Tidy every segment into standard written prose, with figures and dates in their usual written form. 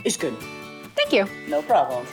It's good. Thank you. No problem.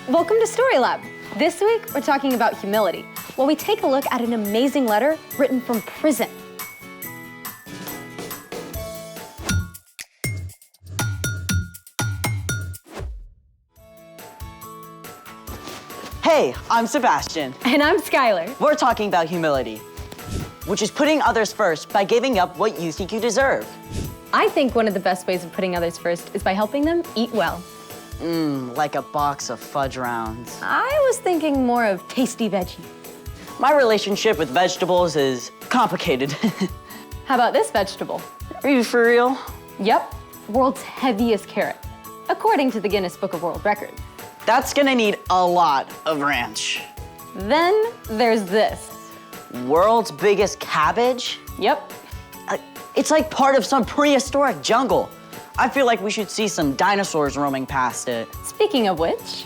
Welcome to Story Lab. This week, we're talking about humility, while we take a look at an amazing letter written from prison. Hey, I'm Sebastian. And I'm Skylar. We're talking about humility, which is putting others first by giving up what you think you deserve. I think one of the best ways of putting others first is by helping them eat well. Like a box of fudge rounds. I was thinking more of tasty veggies. My relationship with vegetables is complicated. How about this vegetable? Are you for real? Yep, world's heaviest carrot, according to the Guinness Book of World Records. That's gonna need a lot of ranch. Then there's this. World's biggest cabbage? Yep. It's like part of some prehistoric jungle. I feel like we should see some dinosaurs roaming past it. Speaking of which,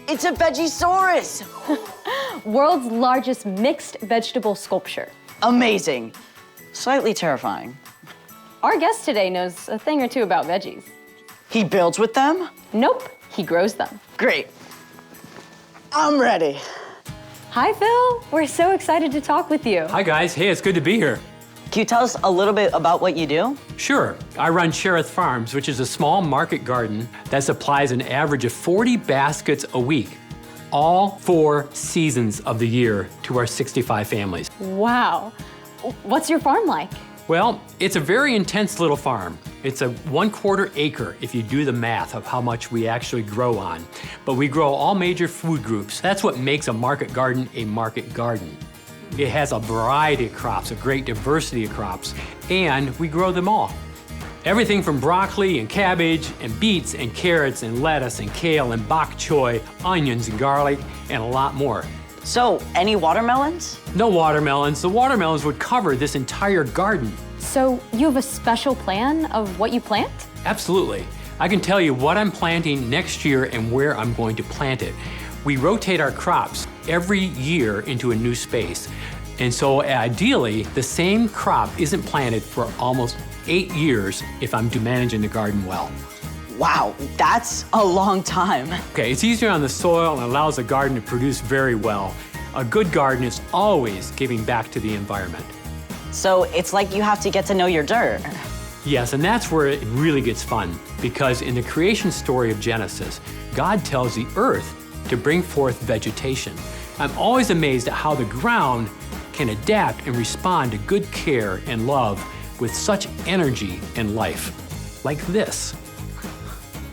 it's a Vegisaurus! world's largest mixed vegetable sculpture. Amazing. Slightly terrifying. Our guest today knows a thing or two about veggies. He builds with them? Nope, he grows them. Great. I'm ready. Hi, Phil. We're so excited to talk with you. Hi, guys. Hey, it's good to be here. Can you tell us a little bit about what you do? Sure. I run Sheriff Farms, which is a small market garden that supplies an average of 40 baskets a week, all 4 seasons of the year to our 65 families. Wow. What's your farm like? Well, it's a very intense little farm. It's a 1/4 acre if you do the math of how much we actually grow on. But we grow all major food groups. That's what makes a market garden a market garden. It has a variety of crops, a great diversity of crops, and we grow them all. Everything from broccoli and cabbage and beets and carrots and lettuce and kale and bok choy, onions and garlic, and a lot more. So, any watermelons? No watermelons. The watermelons would cover this entire garden. So you have a special plan of what you plant? Absolutely. I can tell you what I'm planting next year and where I'm going to plant it. We rotate our crops every year into a new space. And so ideally, the same crop isn't planted for almost 8 years if I'm managing the garden well. Wow, that's a long time. Okay, it's easier on the soil and allows the garden to produce very well. A good garden is always giving back to the environment. So it's like you have to get to know your dirt. Yes, and that's where it really gets fun, because in the creation story of Genesis, God tells the earth to bring forth vegetation. I'm always amazed at how the ground can adapt and respond to good care and love with such energy and life, like this.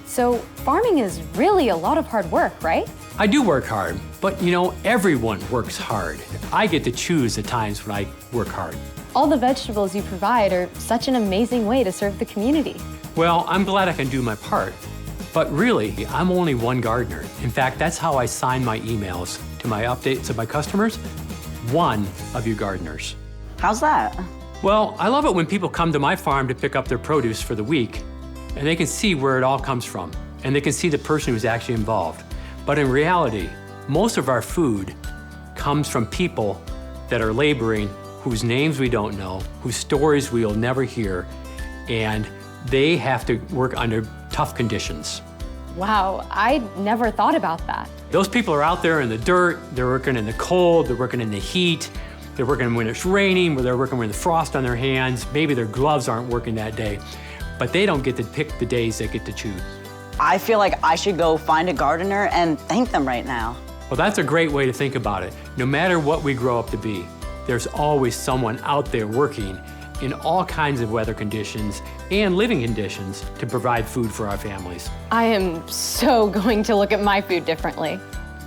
So farming is really a lot of hard work, right? I do work hard, but you know, everyone works hard. I get to choose the times when I work hard. All the vegetables you provide are such an amazing way to serve the community. Well, I'm glad I can do my part. But really, I'm only one gardener. In fact, that's how I sign my emails to my updates of my customers. One of you gardeners. How's that? Well, I love it when people come to my farm to pick up their produce for the week, and they can see where it all comes from, and they can see the person who's actually involved. But in reality, most of our food comes from people that are laboring, whose names we don't know, whose stories we'll never hear, and they have to work under tough conditions. Wow, I never thought about that. Those people are out there in the dirt, they're working in the cold, they're working in the heat, they're working when it's raining, they're working with the frost on their hands, maybe their gloves aren't working that day, but they don't get to pick the days they get to choose. I feel like I should go find a gardener and thank them right now. Well, that's a great way to think about it. No matter what we grow up to be, there's always someone out there working in all kinds of weather conditions and living conditions to provide food for our families. I am so going to look at my food differently.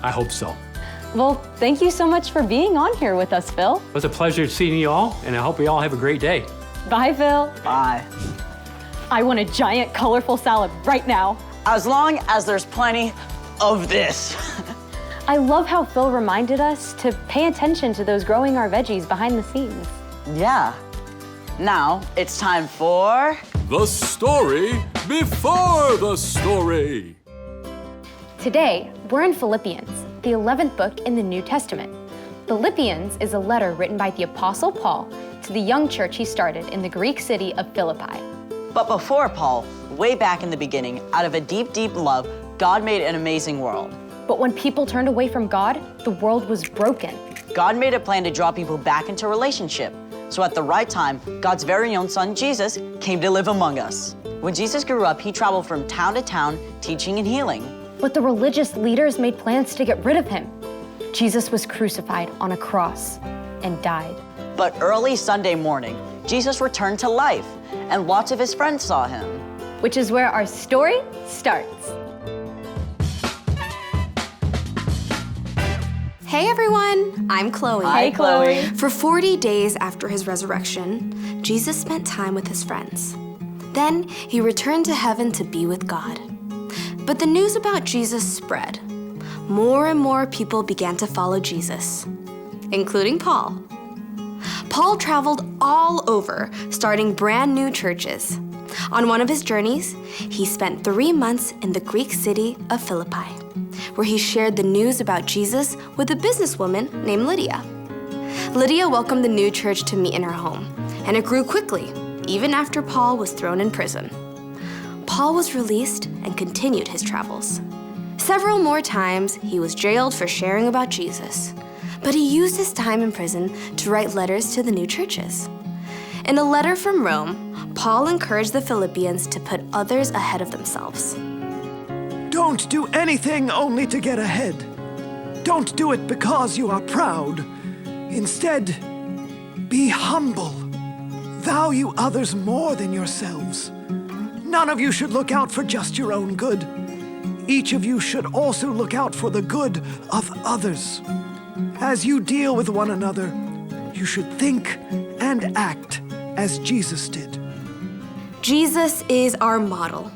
I hope so. Well, thank you so much for being on here with us, Phil. It was a pleasure seeing you all, and I hope you all have a great day. Bye, Phil. Bye. I want a giant, colorful salad right now. As long as there's plenty of this. I love how Phil reminded us to pay attention to those growing our veggies behind the scenes. Yeah. Now, it's time for... The story before the story. Today, we're in Philippians, the 11th book in the New Testament. Philippians is a letter written by the Apostle Paul to the young church he started in the Greek city of Philippi. But before Paul, way back in the beginning, out of a deep, deep love, God made an amazing world. But when people turned away from God, the world was broken. God made a plan to draw people back into relationship. So at the right time, God's very own son, Jesus, came to live among us. When Jesus grew up, he traveled from town to town, teaching and healing. But the religious leaders made plans to get rid of him. Jesus was crucified on a cross and died. But early Sunday morning, Jesus returned to life, and lots of his friends saw him. Which is where our story starts. Hey everyone, I'm Chloe. Hi, Chloe. For 40 days after his resurrection, Jesus spent time with his friends. Then he returned to heaven to be with God. But the news about Jesus spread. More and more people began to follow Jesus, including Paul. Paul traveled all over, starting brand new churches. On one of his journeys, he spent 3 months in the Greek city of Philippi, where he shared the news about Jesus with a businesswoman named Lydia. Lydia welcomed the new church to meet in her home, and it grew quickly, even after Paul was thrown in prison. Paul was released and continued his travels. Several more times, he was jailed for sharing about Jesus, but he used his time in prison to write letters to the new churches. In a letter from Rome, Paul encouraged the Philippians to put others ahead of themselves. Don't do anything only to get ahead. Don't do it because you are proud. Instead, be humble. Value others more than yourselves. None of you should look out for just your own good. Each of you should also look out for the good of others. As you deal with one another, you should think and act as Jesus did. Jesus is our model.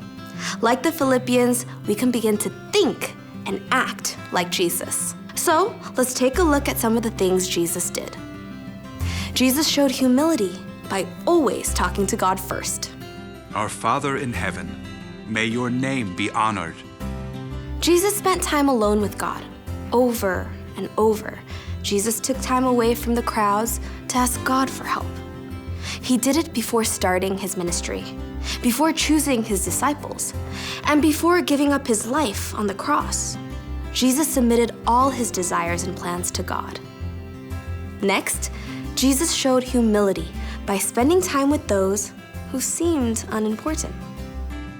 Like the Philippians, we can begin to think and act like Jesus. So let's take a look at some of the things Jesus did. Jesus showed humility by always talking to God first. Our Father in heaven, may your name be honored. Jesus spent time alone with God, over and over. Jesus took time away from the crowds to ask God for help. He did it before starting his ministry, before choosing his disciples, and before giving up his life on the cross. Jesus submitted all his desires and plans to God. Next, Jesus showed humility by spending time with those who seemed unimportant.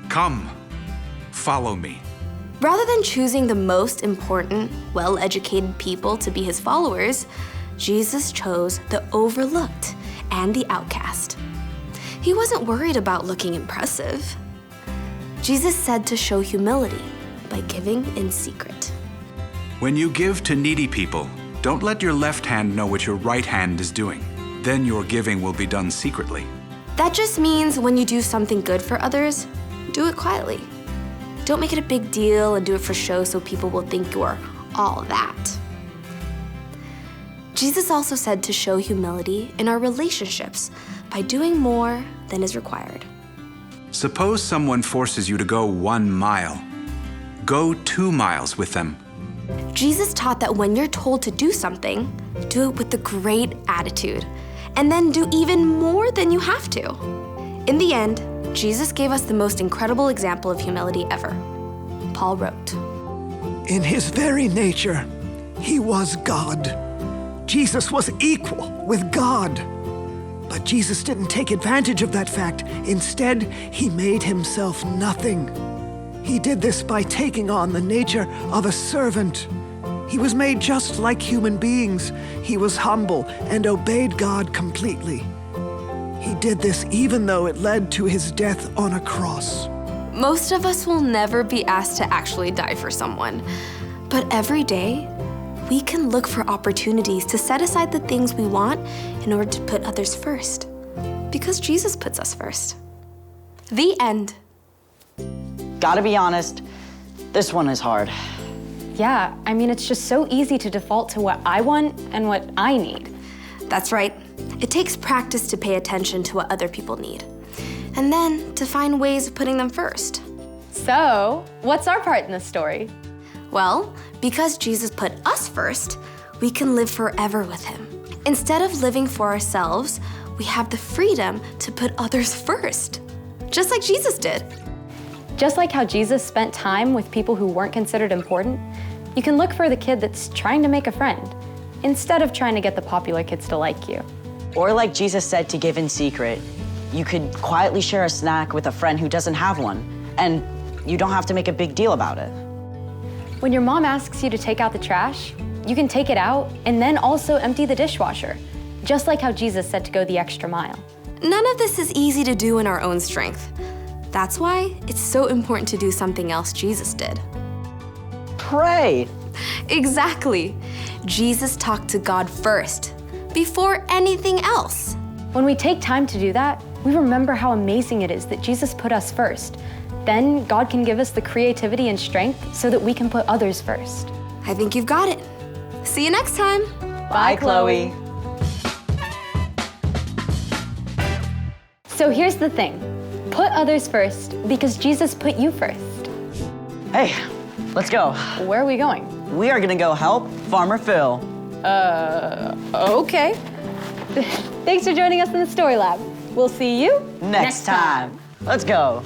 Come, follow me. Rather than choosing the most important, well-educated people to be his followers, Jesus chose the overlooked and the outcast. He wasn't worried about looking impressive. Jesus said to show humility by giving in secret. When you give to needy people, don't let your left hand know what your right hand is doing. Then your giving will be done secretly. That just means when you do something good for others, do it quietly. Don't make it a big deal and do it for show so people will think you're all that. Jesus also said to show humility in our relationships by doing more than is required. Suppose someone forces you to go 1 mile. Go 2 miles with them. Jesus taught that when you're told to do something, do it with a great attitude, and then do even more than you have to. In the end, Jesus gave us the most incredible example of humility ever. Paul wrote, In his very nature, he was God. Jesus was equal with God. But Jesus didn't take advantage of that fact. Instead, he made himself nothing. He did this by taking on the nature of a servant. He was made just like human beings. He was humble and obeyed God completely. He did this even though it led to his death on a cross. most of us will never be asked to actually die for someone. But every day, we can look for opportunities to set aside the things we want in order to put others first. Because Jesus puts us first. The end. Gotta be honest, this one is hard. Yeah, I mean, it's just so easy to default to what I want and what I need. That's right. It takes practice to pay attention to what other people need. And then to find ways of putting them first. So, what's our part in this story? Well, because Jesus put us first, we can live forever with him. Instead of living for ourselves, we have the freedom to put others first. just like Jesus did. Just like how Jesus spent time with people who weren't considered important, you can look for the kid that's trying to make a friend, instead of trying to get the popular kids to like you. Or like Jesus said, to give in secret. You could quietly share a snack with a friend who doesn't have one, and you don't have to make a big deal about it. When your mom asks you to take out the trash, you can take it out and then also empty the dishwasher, just like how Jesus said to go the extra mile. None of this is easy to do in our own strength. That's why it's so important to do something else Jesus did. Pray. Exactly. Jesus talked to God first, before anything else. When we take time to do that, we remember how amazing it is that Jesus put us first. Then God can give us the creativity and strength so that we can put others first. I think you've got it. See you next time. Bye, Chloe. So here's the thing. Put others first because Jesus put you first. Hey, let's go. Where are we going? We are gonna go help Farmer Phil. Okay. Thanks for joining us in the Story Lab. We'll see you Next time. Let's go.